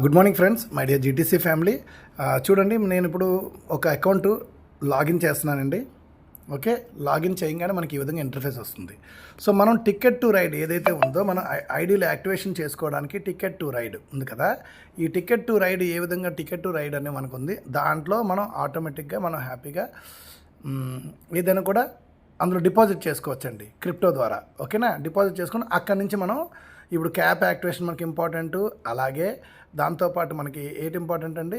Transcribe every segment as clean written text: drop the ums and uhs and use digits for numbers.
Good morning friends, my dear GTC family. చూడండి, నేను ఇప్పుడు ఒక అకౌంట్ లాగిన్ చేస్తున్నానండి. ఓకే, లాగిన్ చేయగానే మనకి ఈ విధంగా ఇంటర్ఫేస్ వస్తుంది. సో మనం టికెట్ టు రైడ్ ఏదైతే ఉందో మన ఐడీలో యాక్టివేషన్ చేసుకోవడానికి టికెట్ టు రైడ్ ఉంది కదా. ఈ టికెట్ టు రైడ్ ఏ విధంగా టికెట్ టు రైడ్ అనేది మనకు ఉంది. దాంట్లో మనం ఆటోమేటిక్గా మనం హ్యాపీగా ఏదైనా కూడా అందులో డిపాజిట్ చేసుకోవచ్చండి క్రిప్టో ద్వారా. ఓకేనా, డిపాజిట్ చేసుకుని అక్కడి నుంచి మనం ఇప్పుడు క్యాప్ యాక్టివేషన్ మనకి ఇంపార్టెంట్. అలాగే దాంతోపాటు మనకి ఏంటి ఇంపార్టెంట్ అండి,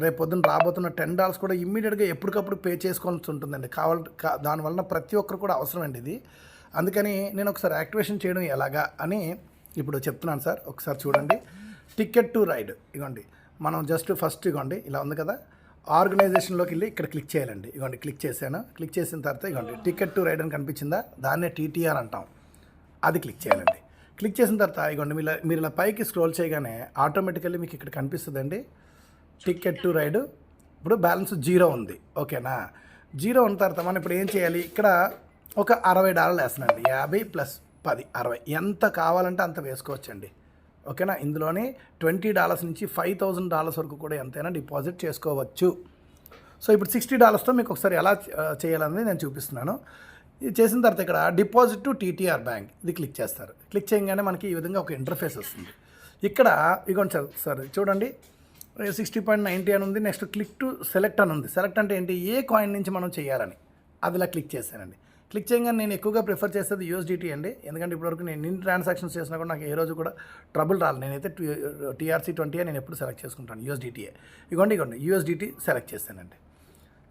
రేపు పొద్దున్న రాబోతున్న $10 కూడా ఇమ్మీడియట్గా ఎప్పటికప్పుడు పే చేసుకోవాల్సి ఉంటుందండి. దానివల్ల ప్రతి ఒక్కరు కూడా అవసరం అండి ఇది. అందుకని నేను ఒకసారి యాక్టివేషన్ చేయడం ఎలాగా అని ఇప్పుడు చెప్తున్నాను సార్. ఒకసారి చూడండి, టికెట్ టు రైడ్ ఇగోండి. మనం జస్ట్ ఫస్ట్ ఇగోండి ఇలా ఉంది కదా, ఆర్గనైజేషన్లోకి వెళ్ళి ఇక్కడ క్లిక్ చేయాలండి. ఇగోండి క్లిక్ చేశాను. క్లిక్ చేసిన తర్వాత ఇగోండి టికెట్ టు రైడ్ అని కనిపించిందా, దాన్నే టీటీఆర్ అంటాం. అది క్లిక్ చేయాలండి. క్లిక్ చేసిన తర్వాత ఇగోండి మీరు ఇలా పైకి స్క్రోల్ చేయగానే ఆటోమేటికల్లీ మీకు ఇక్కడ కనిపిస్తుందండి టికెట్ టు రైడ్. ఇప్పుడు బ్యాలెన్స్ 0 ఉంది. ఓకేనా, 0 ఉన్న తర్వాత మనం ఇప్పుడు ఏం చేయాలి, ఇక్కడ ఒక $60 వేస్తున్నాండి. 50 + 10 60, ఎంత కావాలంటే అంత వేసుకోవచ్చండి. ఓకేనా, ఇందులోనే $20 నుంచి $5,000 వరకు కూడా ఎంతైనా డిపాజిట్ చేసుకోవచ్చు. సో ఇప్పుడు $60తో మీకు ఒకసారి ఎలా చేయాలనేది నేను చూపిస్తున్నాను. ఇది చేసిన తర్వాత ఇక్కడ డిపాజిట్ టు టీటీఆర్ బ్యాంక్ ఇది క్లిక్ చేస్తారు. క్లిక్ చేయగానే మనకి ఈ విధంగా ఒక ఇంటర్ఫేస్ వస్తుంది. ఇక్కడ ఇగోండి సార్ చూడండి, 60.90 అని ఉంది. నెక్స్ట్ క్లిక్ టు సెలెక్ట్ అని ఉంది. సెలెక్ట్ అంటే ఏంటి, ఏ కాయిన్ నుంచి మనం చేయాలని అది ఇలా క్లిక్ చేశానండి. క్లిక్ చేయగానే నేను ఎక్కువగా ప్రిఫర్ చేసేది USDT అండి. ఎందుకంటే ఇప్పటివరకు నేను ఎన్ని ట్రాన్సాక్షన్స్ చేసినా కూడా నాకు ఏ రోజు కూడా ట్రబుల్ రాలేదు. నేనైతే TRC20 నేను ఎప్పుడు సెలెక్ట్ చేసుకుంటాను, USDT. ఇగోండి USDT సెలెక్ట్ చేశానండి.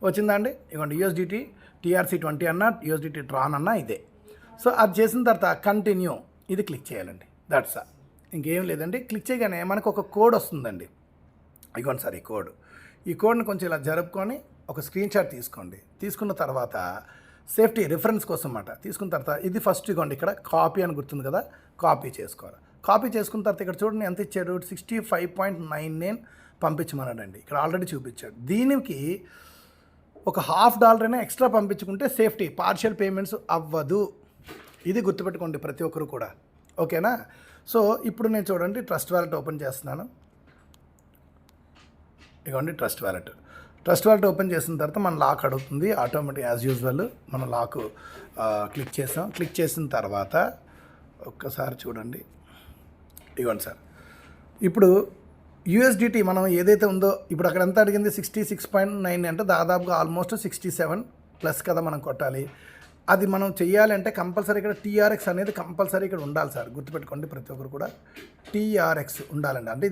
వచ్చిందా అండి, ఇగోండి USDT TRC20 అన్నా USDT ట్రాన్ అన్నా ఇదే. సో అది చేసిన తర్వాత కంటిన్యూ ఇది క్లిక్ చేయాలండి. దట్స్ ఇంకేం లేదండి. క్లిక్ చేయగానే మనకు ఒక కోడ్ వస్తుందండి. ఇగోండి సార్ ఈ కోడ్ని కొంచెం ఇలా జరుపుకొని ఒక స్క్రీన్ షాట్ తీసుకోండి. తీసుకున్న తర్వాత సేఫ్టీ రిఫరెన్స్ కోసం అన్నమాట. తీసుకున్న తర్వాత ఇది ఫస్ట్ ఇగోండి ఇక్కడ కాపీ అని గుర్తుంది కదా, కాపీ చేసుకోవాలి. కాపీ చేసుకున్న తర్వాత ఇక్కడ చూడండి ఎంత ఇచ్చాడు, 65.99 పంపించమన్నాడండి. ఇక్కడ ఆల్రెడీ చూపించాడు. దీనికి ఒక $50 అయినా ఎక్స్ట్రా పంపించుకుంటే సేఫ్టీ, పార్షియల్ పేమెంట్స్ అవ్వదు. ఇది గుర్తుపెట్టుకోండి ప్రతి ఒక్కరు కూడా. ఓకేనా, సో ఇప్పుడు నేను చూడండి ట్రస్ట్ వాలెట్ ఓపెన్ చేస్తున్నాను. ఇగోండి ట్రస్ట్ వాలెట్ ఓపెన్ చేసిన తర్వాత మన లాక్ అడుగుతుంది ఆటోమేటిక్ యాజ్ యూజువల్. మనం లాక్ క్లిక్ చేసాం. క్లిక్ చేసిన తర్వాత ఒక్కసారి చూడండి, ఇగోండి సార్ ఇప్పుడు USDT మనం ఏదైతే ఉందో ఇప్పుడు అక్కడ ఎంత అడిగింది, 66.9 అంటే దాదాపుగా ఆల్మోస్ట్ 67+ కదా మనం కొట్టాలి. అది మనం చెయ్యాలంటే కంపల్సరీ ఇక్కడ TRX అనేది కంపల్సరీ ఇక్కడ ఉండాలి సార్. గుర్తుపెట్టుకోండి ప్రతి ఒక్కరు కూడా TRX ఉండాలండి. అంటే